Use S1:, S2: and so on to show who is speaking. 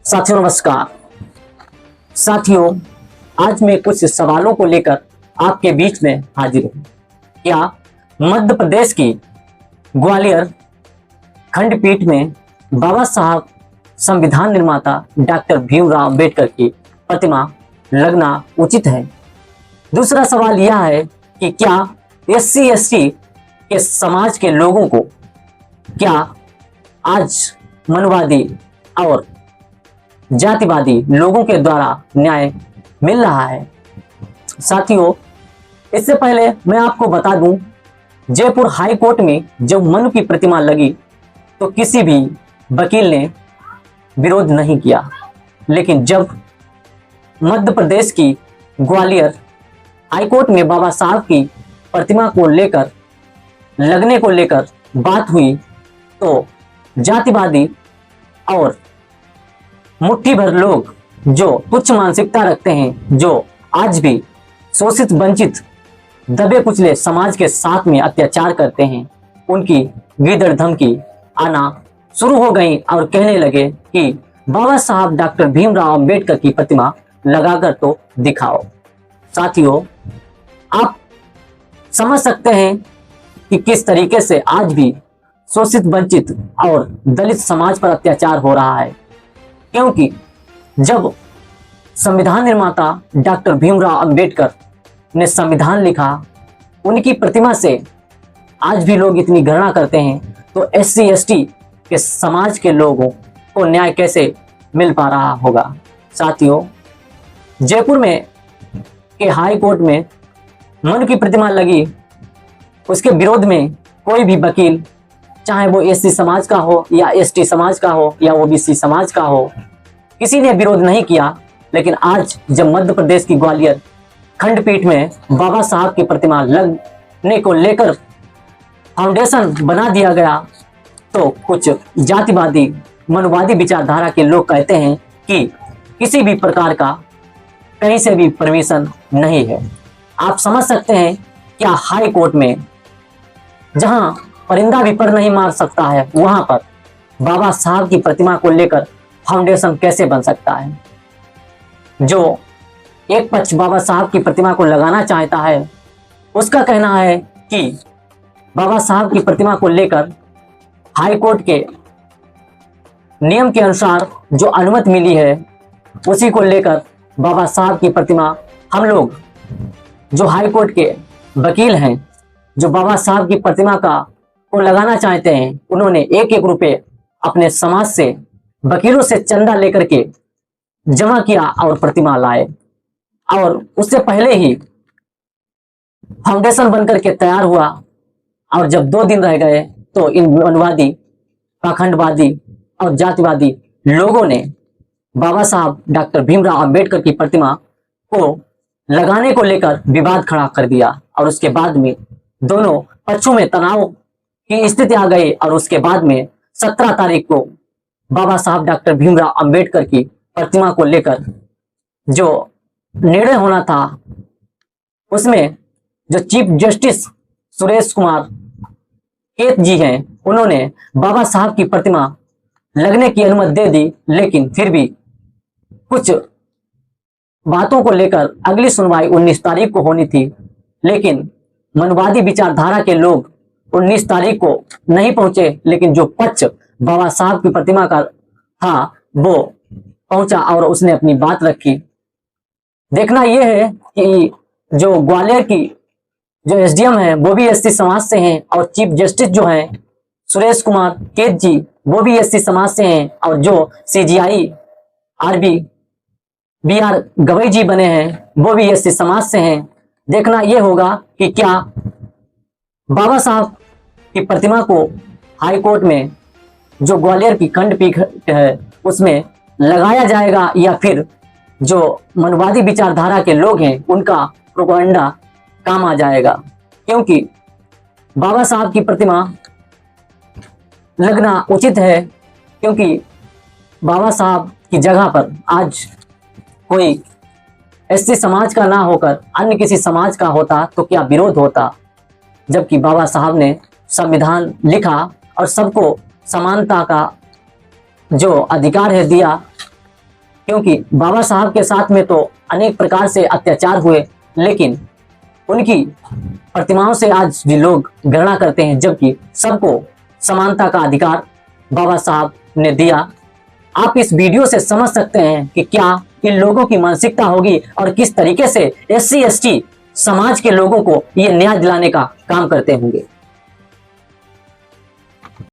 S1: साथियों नमस्कार। साथियों, आज मैं कुछ सवालों को लेकर आपके बीच में हाजिर हूँ। क्या मध्य प्रदेश की ग्वालियर खंडपीठ में बाबा साहब संविधान निर्माता डॉक्टर भीमराव अंबेडकर की प्रतिमा लगना उचित है? दूसरा सवाल यह है कि क्या एससी एसटी के समाज के लोगों को क्या आज मनुवादी और जातिवादी लोगों के द्वारा न्याय मिल रहा है? साथियों, इससे पहले मैं आपको बता दूं, जयपुर हाई कोर्ट में जब मनु की प्रतिमा लगी तो किसी भी वकील ने विरोध नहीं किया, लेकिन जब मध्य प्रदेश की ग्वालियर हाई कोर्ट में बाबा साहब की प्रतिमा को लेकर लगने को लेकर बात हुई तो जातिवादी और मुट्ठी भर लोग जो तुच्छ मानसिकता रखते हैं, जो आज भी शोषित वंचित दबे कुचले समाज के साथ में अत्याचार करते हैं, उनकी गीदड़ धमकी आना शुरू हो गई और कहने लगे कि बाबा साहब डॉक्टर भीमराव अंबेडकर की प्रतिमा लगाकर तो दिखाओ। साथियों, आप समझ सकते हैं कि किस तरीके से आज भी शोषित वंचित और दलित समाज पर अत्याचार हो रहा है, क्योंकि जब संविधान निर्माता डॉक्टर भीमराव अंबेडकर ने संविधान लिखा, उनकी प्रतिमा से आज भी लोग इतनी घृणा करते हैं, तो एससी एसटी के समाज के लोगों को न्याय कैसे मिल पा रहा होगा? साथियों, जयपुर में के हाई कोर्ट में मनु की प्रतिमा लगी, उसके विरोध में कोई भी वकील, चाहे वो एससी समाज का हो या एसटी समाज का हो या ओबीसी समाज का हो, किसी ने विरोध नहीं किया। लेकिन आज जब मध्य प्रदेश की ग्वालियर खंडपीठ में बाबा साहब की प्रतिमा लगने को लेकर फाउंडेशन बना दिया गया, तो कुछ जातिवादी मनुवादी विचारधारा के लोग कहते हैं कि किसी भी प्रकार का कहीं से भी परमिशन नहीं है। आप समझ सकते हैं, क्या हाई कोर्ट में जहां परिंदा भी पर नहीं मार सकता है, वहां पर बाबा साहब की प्रतिमा को लेकर फाउंडेशन कैसे बन सकता है? जो एक पक्ष बाबा साहब की प्रतिमा को लगाना चाहता है, उसका कहना है कि बाबा साहब की प्रतिमा को लेकर हाई कोर्ट के नियम के अनुसार जो अनुमति मिली है, उसी को लेकर बाबा साहब की प्रतिमा हम लोग जो हाई कोर्ट के वकील हैं, जो बाबा साहब की प्रतिमा को लगाना चाहते हैं, उन्होंने एक एक रुपए अपने समाज से वकीलों से चंदा लेकर के जमा किया और प्रतिमा लाए, और उससे पहले ही फाउंडेशन बनकर के तैयार हुआ। और जब 2 दिन रह गए तो इन मनुवादी, पाखंडवादी और जातिवादी लोगों ने बाबा साहब डॉक्टर भीमराव अंबेडकर की प्रतिमा को लगाने को लेकर विवाद खड़ा कर दिया, और उसके बाद में दोनों पक्षों में तनाव की स्थिति आ गई। और उसके बाद में 17 तारीख को बाबा साहब डॉक्टर भीमराव अंबेडकर की प्रतिमा को लेकर जो निर्णय होना था, उसमें जो चीफ जस्टिस सुरेश कुमार केत जी हैं, उन्होंने बाबा साहब की प्रतिमा लगने की अनुमति दे दी। लेकिन फिर भी कुछ बातों को लेकर अगली सुनवाई 19 तारीख को होनी थी, लेकिन मनुवादी विचारधारा के लोग 19 तारीख को नहीं पहुंचे, लेकिन जो पक्ष बाबा साहब की प्रतिमा का था वो पहुंचा और उसने अपनी बात रखी। देखना यह है कि जो ग्वालियर की जो एसडीएम है वो भी एससी समाज से हैं, और चीफ जस्टिस जो हैं सुरेश कुमार केत जी, वो भी एससी समाज से हैं, और जो सीजीआई आरबी बीआर गवई जी बने हैं, वो भी एससी समाज से हैं। देखना यह होगा कि क्या बाबा साहब की प्रतिमा को हाई कोर्ट में जो ग्वालियर की खंडपीठ है उसमें लगाया जाएगा, या फिर जो मनुवादी विचारधारा के लोग हैं उनका प्रोपेगेंडा काम आ जाएगा। क्योंकि बाबा साहब की प्रतिमा लगना उचित है, क्योंकि बाबा साहब की जगह पर आज कोई एससी समाज का ना होकर अन्य किसी समाज का होता तो क्या विरोध होता? जबकि बाबा साहब ने संविधान लिखा और सबको समानता का जो अधिकार है दिया, क्योंकि बाबा साहब के साथ में तो अनेक प्रकार से अत्याचार हुए, लेकिन उनकी प्रतिमाओं से आज भी लोग घृणा करते हैं, जबकि सबको समानता का अधिकार बाबा साहब ने दिया। आप इस वीडियो से समझ सकते हैं कि क्या इन लोगों की मानसिकता होगी और किस तरीके से SC ST समाज के लोगों को ये न्याय दिलाने का काम करते होंगे।